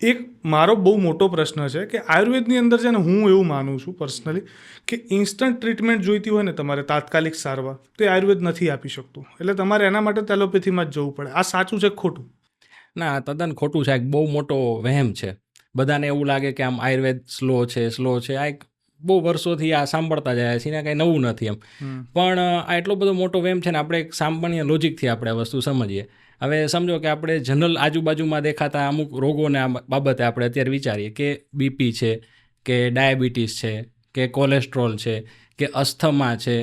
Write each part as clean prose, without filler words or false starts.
એક મારો બહુ મોટો પ્રશ્ન છે કે આયુર્વેદની અંદર છે ને, હું એવું માનું છું પર્સનલી કે ઇન્સ્ટન્ટ ટ્રીટમેન્ટ જોઈતી હોય ને તમારે તાત્કાલિક સારવાર, તો એ આયુર્વેદ નથી આપી શકતું. એટલે તમારે એના માટે એલોપેથીમાં જ જવું પડે. આ સાચું છે ખોટું? ના, તદ્દન ખોટું છે. એક બહુ મોટો વહેમ છે. બધાને એવું લાગે કે આમ આયુર્વેદ સ્લો છે. આ એક બહુ વર્ષોથી આ સાંભળતા જાય છે ને, કંઈ નવું નથી એમ. પણ આ એટલો બધો મોટો વહેમ છે ને. આપણે એક સામાન્ય લોજિકથી આપણે આ વસ્તુ સમજીએ. હવે સમજો કે આપણે જનરલ આજુબાજુમાં દેખાતા અમુક રોગોને બાબતે આપણે અત્યારે વિચારીએ કે બીપી છે, કે ડાયાબિટીસ છે, કે કોલેસ્ટ્રોલ છે, કે અસ્થમા છે,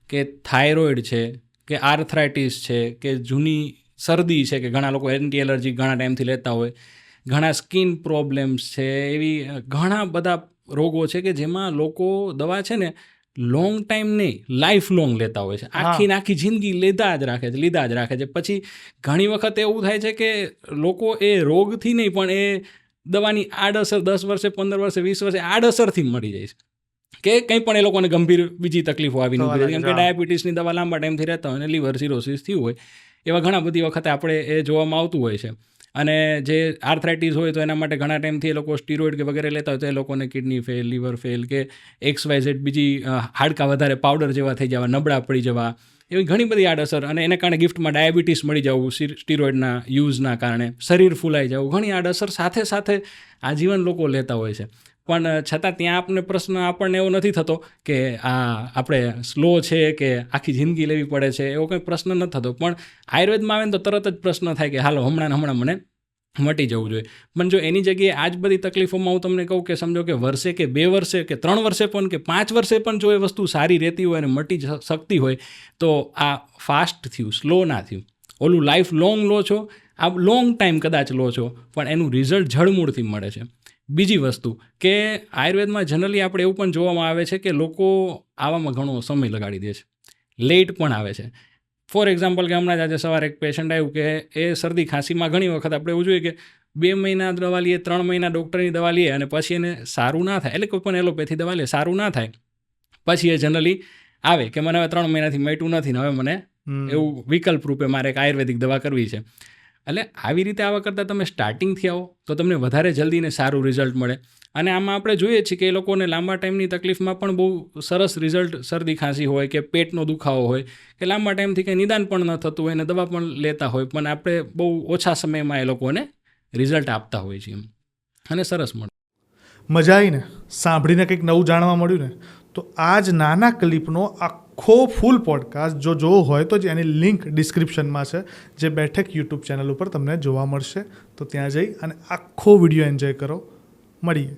કે થાઇરોઇડ છે, કે આર્થરાઇટિસ છે, કે જૂની શરદી છે, કે ઘણા લોકો એન્ટી એલર્જી ઘણા ટાઈમથી લેતા હોય, ઘણા સ્કિન પ્રોબ્લેમ્સ છે, એવી ઘણા બધા રોગો છે કે જેમાં લોકો દવા છે ને લોંગ ટાઈમ નહીં, લાઈફ લોંગ લેતા હોય છે. આખી જિંદગી લીધા જ રાખે છે. પછી ઘણી વખત એવું થાય છે કે લોકો એ રોગથી નહીં પણ એ દવાની આડઅસર 10 વર્ષે, 15 વર્ષે, 20 વર્ષે આડઅસરથી મળી જાય છે. કે કંઈ પણ એ લોકોને ગંભીર બીજી તકલીફો આવીને ઉભી રહે. કેમ કે ડાયાબિટીસની દવા લાંબા ટાઈમથી રહેતા હોય અને લીવર સિરોસિસ થયું હોય, એવા ઘણા બધી વખતે આપણે એ જોવામાં આવતું હોય છે. અને જે આર્થરાઇટિસ હોય તો એના માટે ઘણા ટાઈમથી એ લોકો સ્ટીરોઇડ કે વગેરે લેતા હોય તો એ લોકોને કિડની ફેલ, લીવર ફેલ, કે XYZ બીજી હાડકાં વધારે પાવડર જેવા થઈ જવા, નબળા પડી જવા, એવી ઘણી બધી આડઅસર. અને એને કારણે ગિફ્ટમાં ડાયાબિટીસ મળી જવું સ્ટીરોઇડના યુઝના કારણે, શરીર ફૂલાઈ જવું, ઘણી આડઅસર સાથે આજીવન લોકો લેતા હોય છે. પણ છતાં ત્યાં આપણને એવો નથી થતો કે આ આપણે સ્લો છે કે આખી જિંદગી લેવી પડે છે, એવો કંઈ પ્રશ્ન નથી થતો. પણ આયુર્વેદમાં આવે ને તો તરત જ પ્રશ્ન થાય કે હાલો હમણાં મને મટી જવું જોઈએ. પણ જો એની જગ્યાએ આ જ બધી તકલીફોમાં હું તમને કહું કે સમજો કે વર્ષે કે 2 વર્ષે કે 3 વર્ષે પણ કે 5 વર્ષે પણ જો એ વસ્તુ સારી રહેતી હોય અને મટી શકતી હોય, તો આ ફાસ્ટ થયું, સ્લો ના થયું. ઓલું લાઈફ લોંગ લો છો, આ લોંગ ટાઈમ કદાચ લો છો, પણ એનું રિઝલ્ટ જડમૂળથી મળે છે. બીજી વસ્તુ કે આયુર્વેદમાં જનરલી આપણે એવું પણ જોવામાં આવે છે કે લોકો આવવામાં ઘણો સમય લગાડી દે છે, લેટ પણ આવે છે. ફોર એક્ઝામ્પલ કે હમણાં જ આજે સવારે એક પેશન્ટ આવ્યું કે એ શરદી ખાંસીમાં ઘણી વખત આપણે એવું જોઈએ કે 2 મહિના દવા લઈએ, 3 મહિના ડૉક્ટરની દવા લઈએ અને પછી એને સારું ના થાય, એટલે કોઈ પણ એલોપેથી દવા લઈએ સારું ના થાય, પછી એ જનરલી આવે કે મને હવે 3 મહિનાથી મટ્યું નથી ને હવે મને એવું વિકલ્પ રૂપે મારે એક આયુર્વેદિક દવા કરવી છે. એટલે આવી રીતે આવા કરતાં તમે સ્ટાર્ટિંગથી આવો તો તમને વધારે જલ્દી ને સારું રિઝલ્ટ મળે. અને આમાં આપણે જોઈએ છીએ કે એ લોકોને લાંબા ટાઈમની તકલીફમાં પણ બહુ સરસ રિઝલ્ટ, શરદી ખાંસી હોય કે પેટનો દુખાવો હોય કે લાંબા ટાઈમથી કંઈ નિદાન પણ ન થતું હોય અને દવા પણ લેતા હોય, પણ આપણે બહુ ઓછા સમયમાં એ લોકોને રિઝલ્ટ આપતા હોય છે અને સરસ મળે. મજા આવીને સાંભળીને કંઈક નવું જાણવા મળ્યું ને. તો આ જ નાના ક્લિપનો આખો ફૂલ પોડકાસ્ટ જો જોવો હોય તો જ એની લિંક ડિસ્ક્રિપ્શનમાં છે, જે બેઠક યુટ્યુબ ચેનલ ઉપર તમને જોવા મળશે. તો ત્યાં જઈ અને આખો વિડીયો એન્જોય કરો. મળીએ.